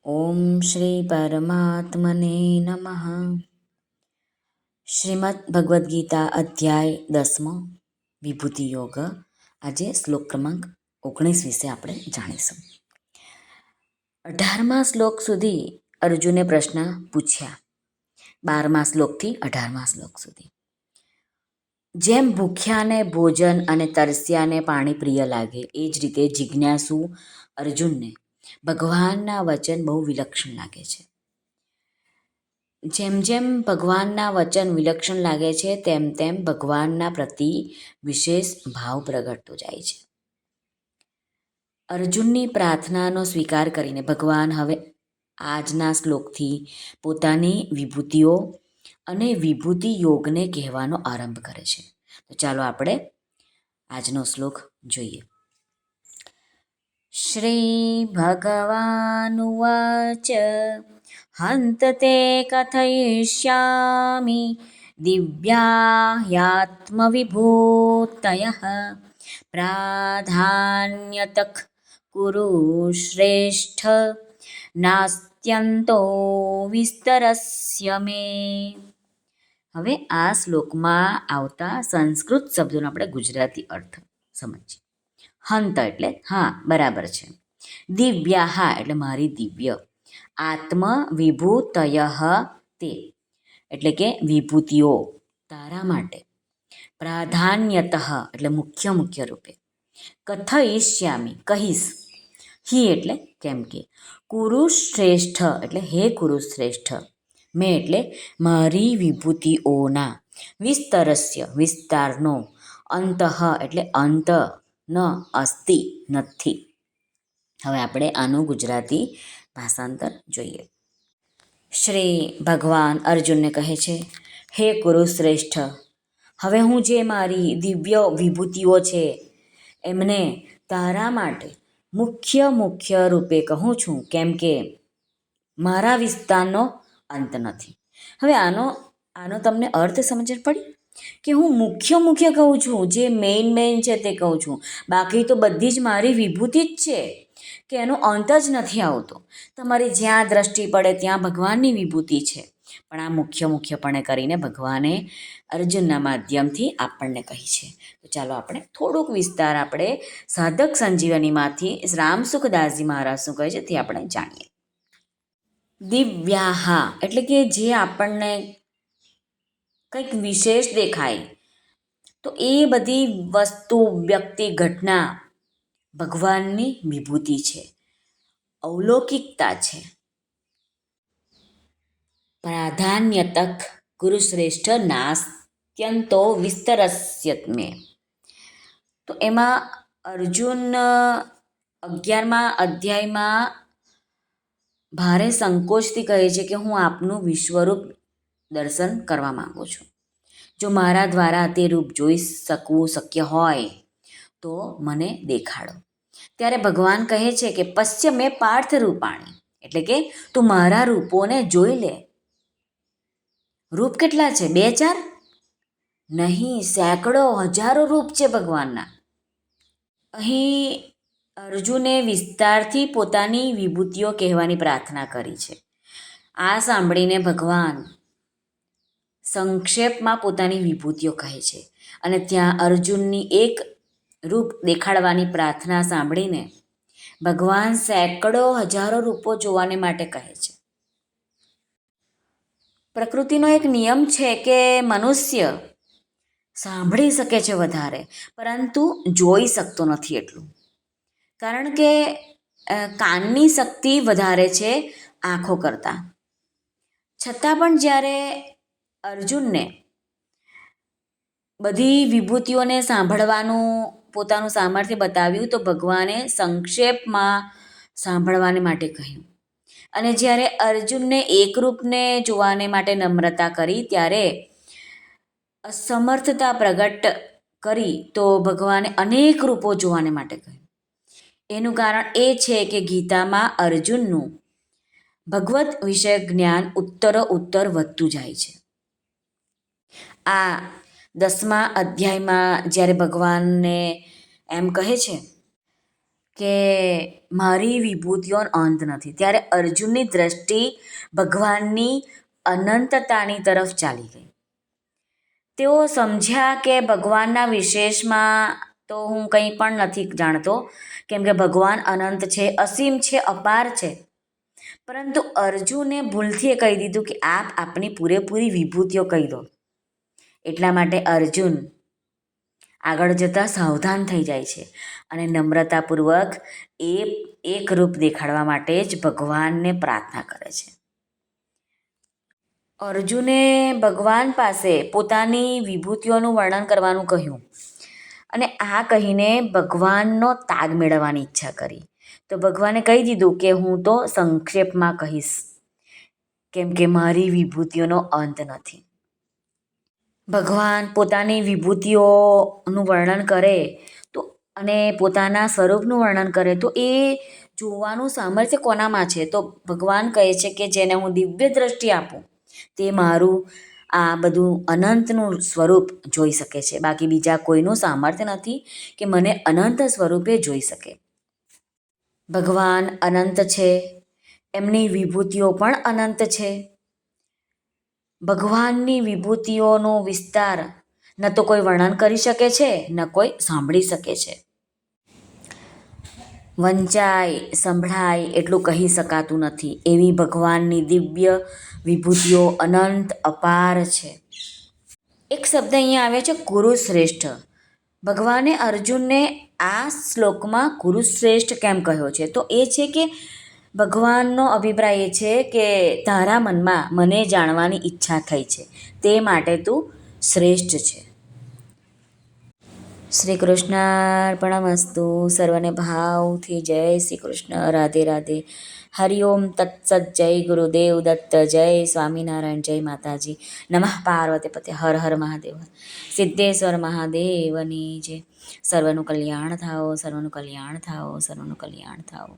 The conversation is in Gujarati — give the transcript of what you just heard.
ઓમ શ્રી પરમાત્મને નમઃ. શ્રીમદ્ ભગવદ્ ગીતા અધ્યાય 10 વિભૂતિ યોગ. આજે શ્લોક ક્રમાંક 19 વિશે આપણે જાણીશું. 18મા શ્લોક સુધી અર્જુને પ્રશ્ન પૂછ્યા. 12મા શ્લોકથી 18મા શ્લોક સુધી. જેમ ભૂખ્યાને ભોજન અને તરસ્યાને પાણી પ્રિય લાગે, એ જ રીતે જિજ્ઞાસુ અર્જુનને ભગવાનના વચન બહુ વિલક્ષણ લાગે છે. જેમ જેમ ભગવાનના વચન વિલક્ષણ લાગે છે, તેમ તેમ ભગવાનના પ્રતિ વિશેષ ભાવ પ્રગટતો જાય છે. અર્જુનની પ્રાર્થનાનો સ્વીકાર કરીને ભગવાન હવે આજના શ્લોકથી પોતાની વિભૂતિઓ અને વિભૂતિ યોગને કહેવાનો આરંભ કરે છે. તો ચાલો આપણે આજનો શ્લોક જોઈએ. શ્રી ભગવાનુવાચ હંત તે કથયિષ્યામિ દિવ્યા હ્યાત્મવિભૂતયઃ પ્રાધાન્યતઃ કુરુ શ્રેષ્ઠ નાસ્ત્યંતો વિસ્તરસ્ય મે. હવે આ શ્લોકમાં આવતા સંસ્કૃત શબ્દોનો આપણે ગુજરાતી અર્થ સમજીએ. હંત એટલે હા બરાબર છે, દિવ્યા હા એટલે મારી દિવ્ય, આત્મ વિભૂતય તે એટલે કે વિભૂતિઓ તારા માટે, પ્રાધાન્યતઃ એટલે મુખ્ય રૂપે, કથયિષ્યામિ કહીશ, હિ એટલે કેમ કે, કુરુશ્રેષ્ઠ એટલે હે કુરુશ્રેષ્ઠ, મેં એટલે મારી વિભૂતિઓના, વિસ્તરસ્ય વિસ્તારનો, અંતઃ એટલે અંત, ન અસ્તિ નથી. હવે આપણે આનું ગુજરાતી ભાષાંતર જોઈએ. શ્રી ભગવાન અર્જુનને કહે છે, હે કુરુશ્રેષ્ઠ, હવે હું જે મારી દિવ્ય વિભૂતિઓ છે એમને તારા માટે મુખ્ય રૂપે કહું છું, કેમ કે મારા વિસ્તારનો અંત નથી. હવે આનો તમને અર્થ સમજણ પડી કે હું મુખ્ય કહું છું, જે મેઇન છે તે કહું છું, બાકી તો બધી જ મારી વિભૂતિ જ છે કે એનો અંત જ નથી આવતો. તમારી જ્યાં દ્રષ્ટિ પડે ત્યાં ભગવાનની વિભૂતિ છે, પણ આ મુખ્યપણે કરીને ભગવાને અર્જુનના માધ્યમથી આપણને કહી છે. તો ચાલો આપણે થોડુંક વિસ્તાર આપણે સાધક સંજીવનીમાંથી રામસુખદાસજી મહારાજ શું કહે છે તે આપણે જાણીએ. દિવ્યાહા એટલે કે જે આપણને કંઈક વિશેષ દેખાય, તો એ બધી વસ્તુ, વ્યક્તિ, ઘટના ભગવાનની વિભૂતિ છે, અવલૌકિકતા છે. પ્રાધાન્યતઃ કુરુશ્રેષ્ઠ નાસ્ત્યંતો વિસ્તરસ્ય મે. તો એમાં અર્જુન 11મા અધ્યાયમાં ભારે સંકોચથી કહે છે કે હું આપનું વિશ્વરૂપ દર્શન કરવા માગું છું. જો મારા દ્વારા તે રૂપ જોઈ શકવું શક્ય હોય તો મને દેખાડો. ત્યારે ભગવાન કહે છે કે પશ્ય મેં પાર્થ રૂપાણી, એટલે કે તું મારા રૂપોને જોઈ લે. રૂપ કેટલા છે? 2-4 નહીં, સેંકડો હજારો રૂપ છે ભગવાનના. અહીં અર્જુને વિસ્તારથી પોતાની વિભૂતિઓ કહેવાની પ્રાર્થના કરી છે. આ સાંભળીને ભગવાન સંક્ષેપમાં પોતાની વિભૂતિઓ કહે છે, અને ત્યાં અર્જુનની એક રૂપ દેખાડવાની પ્રાર્થના સાંભળીને ભગવાન સેંકડો હજારો રૂપો જોવાને માટે કહે છે. પ્રકૃતિનો એક નિયમ છે કે મનુષ્ય સાંભળી શકે છે વધારે, પરંતુ જોઈ શકતો નથી એટલું, કારણ કે કાનની શક્તિ વધારે છે આંખો કરતાં. છતાં પણ જ્યારે અર્જુનને બધી વિભૂતિઓને સાંભળવાનું પોતાનું સામર્થ્ય બતાવ્યું, તો ભગવાને સંક્ષેપમાં સાંભળવાને માટે કહ્યું. અને જ્યારે અર્જુનને એક રૂપને જોવાને માટે નમ્રતા કરી, ત્યારે અસમર્થતા પ્રગટ કરી તો ભગવાને અનેક રૂપો જોવાને માટે કહ્યું. એનું કારણ એ છે કે ગીતામાં અર્જુનનું ભગવત વિષયક જ્ઞાન ઉત્તર વધતું જાય છે. આ 10મા અધ્યાયમાં જ્યારે ભગવાનને એમ કહે છે કે મારી વિભૂતિઓનો અંત નથી. ત્યારે અર્જુનની દ્રષ્ટિ ભગવાનની અનંતતાની તરફ ચાલી ગઈ. તેઓ સમજ્યા કે ભગવાનના વિશેષમાં તો હું કંઈ પણ નથી જાણતો, કેમ કે ભગવાન અનંત છે, અસીમ છે, અપાર છે. પરંતુ અર્જુને ભૂલથી એ કહી દીધું કે આપ આપની પૂરેપૂરી વિભૂતિઓ કહી દો. એટલા માટે અર્જુન આગળ જતાં સાવધાન થઈ જાય છે અને નમ્રતાપૂર્વક એ એક રૂપ દેખાડવા માટે જ ભગવાનને પ્રાર્થના કરે છે. અર્જુને ભગવાન પાસે પોતાની વિભૂતિઓનું વર્ણન કરવાનું કહ્યું અને આ કહીને ભગવાનનો તાગ મેળવવાની ઈચ્છા કરી. તો ભગવાને કહી દીધું કે હું તો સંક્ષેપમાં કહીશ, કેમ કે મારી વિભૂતિઓનો અંત નથી. ભગવાન પોતાની વિભૂતિઓનું વર્ણન કરે તો અને પોતાના સ્વરૂપનું વર્ણન કરે તો એ જોવાનું સામર્થ્ય કોનામાં છે? તો ભગવાન કહે છે કે જેને હું દિવ્ય દ્રષ્ટિ આપું તે મારું આ બધું અનંતનું સ્વરૂપ જોઈ શકે છે. બાકી બીજા કોઈનું સામર્થ્ય નથી કે મને અનંત સ્વરૂપે જોઈ શકે. ભગવાન અનંત છે, એમની વિભૂતિઓ પણ અનંત છે. ભગવાનની વિભૂતિઓનો વિસ્તાર ન તો કોઈ વર્ણન કરી શકે છે, ન કોઈ સાંભળી શકે છે. વંચાય સંભળાય એટલું કહી શકાતું નથી એવી ભગવાનની દિવ્ય વિભૂતિઓ અનંત અપાર છે. એક શબ્દ અહીંયા આવે છે કુરુશ્રેષ્ઠ. ભગવાને અર્જુનને આ શ્લોકમાં કુરુશ્રેષ્ઠ કેમ કહ્યો છે? તો એ છે કે ભગવાનનો અભિપ્રાય એ છે કે તારા મનમાં મને જાણવાની ઈચ્છા થઈ છે, તે માટે તું શ્રેષ્ઠ છે. શ્રી કૃષ્ણાર્પણમસ્તુ. સર્વને ભાવથી જય શ્રી કૃષ્ણ. રાધે રાધે. હરિઓમ તત્સત. જય ગુરુદેવ દત્ત. જય સ્વામિનારાયણ. જય માતાજી. નમઃ પાર્વતી પતે. હર હર મહાદેવ. સિદ્ધેશ્વર મહાદેવની જય. સર્વનું કલ્યાણ થાઓ, સર્વનું કલ્યાણ થાઓ, સર્વનું કલ્યાણ થાઓ.